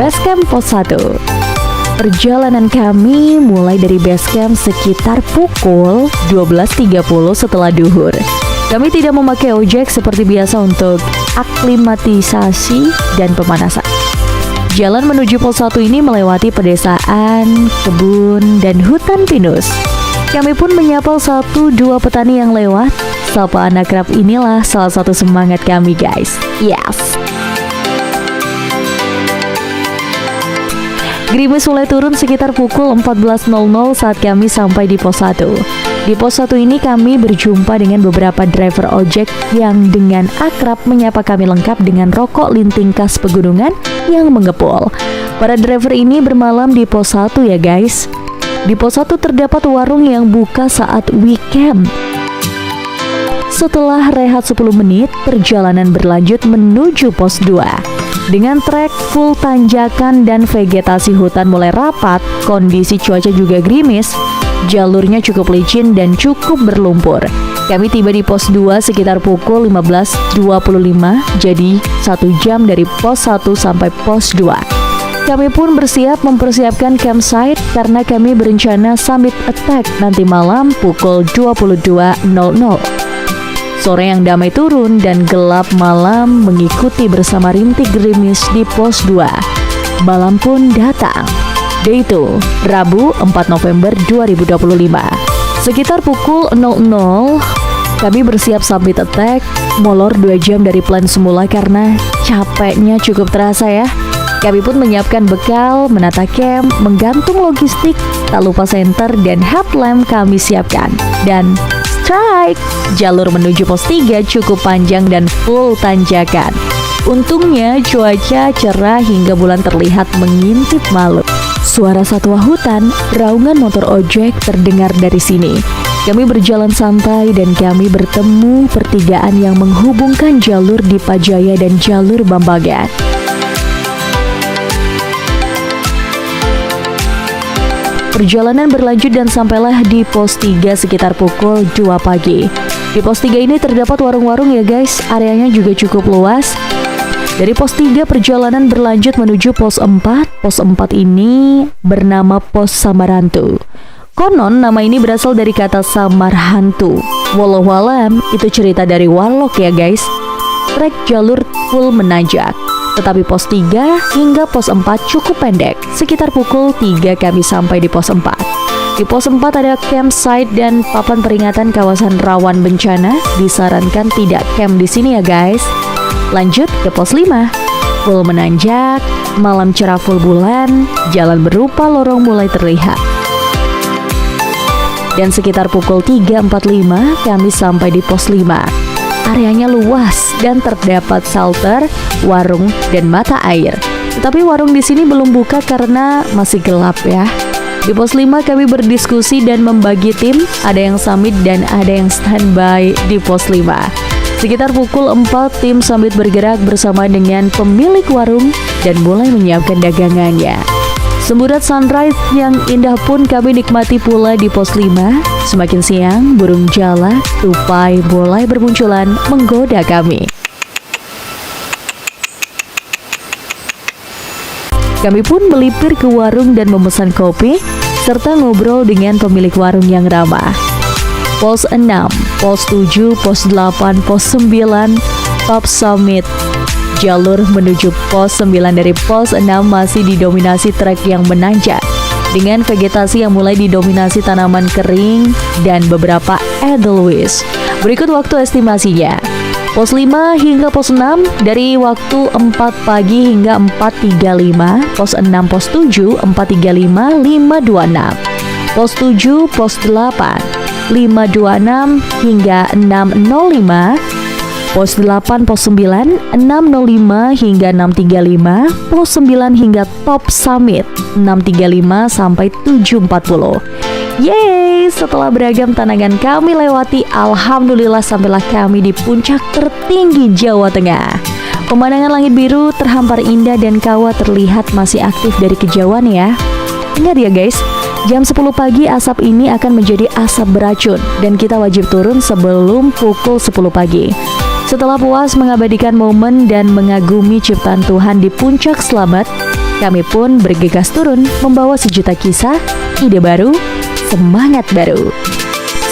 Basecamp Pos 1. Perjalanan kami mulai dari basecamp sekitar pukul 12.30 setelah duhur. Kami tidak memakai ojek seperti biasa untuk aklimatisasi dan pemanasan. Jalan menuju Pos 1 ini melewati pedesaan, kebun, dan hutan pinus. Kami pun menyapa 1-2 petani yang lewat. Sapaan akrab inilah salah satu semangat kami, guys. Yes! Gerimis mulai turun sekitar pukul 14.00 saat kami sampai di Pos 1. Di Pos 1 ini kami berjumpa dengan beberapa driver ojek yang dengan akrab menyapa kami lengkap dengan rokok linting khas pegunungan yang mengepul. Para driver ini bermalam di Pos 1 ya guys. Di Pos 1 terdapat warung yang buka saat weekend. Setelah rehat 10 menit, perjalanan berlanjut menuju Pos 2. Dengan trek full tanjakan dan vegetasi hutan mulai rapat, kondisi cuaca juga gerimis, jalurnya cukup licin dan cukup berlumpur. Kami tiba di Pos 2 sekitar pukul 15.25, jadi 1 jam dari Pos 1 sampai Pos 2. Kami pun bersiap mempersiapkan campsite karena kami berencana summit attack nanti malam pukul 22.00. Sore yang damai turun dan gelap malam mengikuti bersama rintik gerimis di Pos 2. Malam pun datang, yaitu Rabu 4 November 2025. Sekitar pukul 00, kami bersiap summit attack, molor 2 jam dari plan semula karena capeknya cukup terasa ya. Kami pun menyiapkan bekal, menata camp, menggantung logistik, tak lupa senter dan headlamp kami siapkan. Dan strike! Jalur menuju Pos 3 cukup panjang dan full tanjakan. Untungnya cuaca cerah hingga bulan terlihat mengintip malam. Suara satwa hutan, raungan motor ojek terdengar dari sini. Kami berjalan santai dan kami bertemu pertigaan yang menghubungkan jalur Dipajaya dan jalur Bambagan. Perjalanan berlanjut dan sampailah di Pos 3 sekitar pukul 2 pagi. Di Pos 3 ini terdapat warung-warung ya guys, areanya juga cukup luas. Dari Pos 3 perjalanan berlanjut menuju Pos 4. Pos 4 ini bernama Pos Samarantu. Konon nama ini berasal dari kata samar hantu. Wallahualam, itu cerita dari warlock ya guys. Trek jalur full menanjak. Tetapi Pos 3 hingga Pos 4 cukup pendek. Sekitar pukul 3 kami sampai di Pos 4. Di Pos 4 ada campsite dan papan peringatan kawasan rawan bencana. Disarankan tidak camp di sini ya guys. Lanjut ke Pos 5. Full menanjak, malam cerah full bulan, jalan berupa lorong mulai terlihat. Dan sekitar pukul 3.45 kami sampai di Pos 5. Areanya luas dan terdapat shelter, warung, dan mata air. Tetapi warung di sini belum buka karena masih gelap ya. Di Pos 5 kami berdiskusi dan membagi tim, ada yang summit dan ada yang standby di Pos 5. Sekitar pukul 4 tim summit bergerak bersama dengan pemilik warung dan mulai menyiapkan dagangannya. Semburat sunrise yang indah pun kami nikmati pula di Pos 5. Semakin siang, burung jalak, tupai mulai bermunculan menggoda kami. Kami pun melipir ke warung dan memesan kopi, serta ngobrol dengan pemilik warung yang ramah. Pos 6, Pos 7, Pos 8, Pos 9, Top Summit. Jalur menuju Pos 9 dari Pos 6 masih didominasi trek yang menanjak dengan vegetasi yang mulai didominasi tanaman kering dan beberapa edelweiss. Berikut waktu estimasinya. Pos 5 hingga Pos 6 dari waktu 4 pagi hingga 4.35. Pos 6, Pos 7, 4.35, 5.26. Pos 7, Pos 8, 5.26 hingga 6.05. Pos 8, Pos 9, 6.05 hingga 6.35. Pos 9 hingga Top Summit, 6.35 sampai 7.40. Yeay, setelah beragam tantangan kami lewati, alhamdulillah sampailah kami di puncak tertinggi Jawa Tengah. Pemandangan langit biru terhampar indah dan kawah terlihat masih aktif dari kejauhan ya. Ingat ya guys, jam 10 pagi asap ini akan menjadi asap beracun dan kita wajib turun sebelum pukul 10 pagi. Setelah puas mengabadikan momen dan mengagumi ciptaan Tuhan di puncak selamat, kami pun bergegas turun membawa sejuta kisah, ide baru, semangat baru.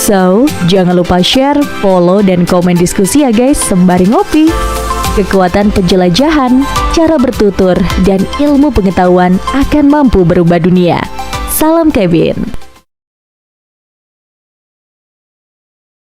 So, jangan lupa share, follow, dan komen diskusi ya guys sembari ngopi. Kekuatan penjelajahan, cara bertutur, dan ilmu pengetahuan akan mampu berubah dunia. Salam Kevin.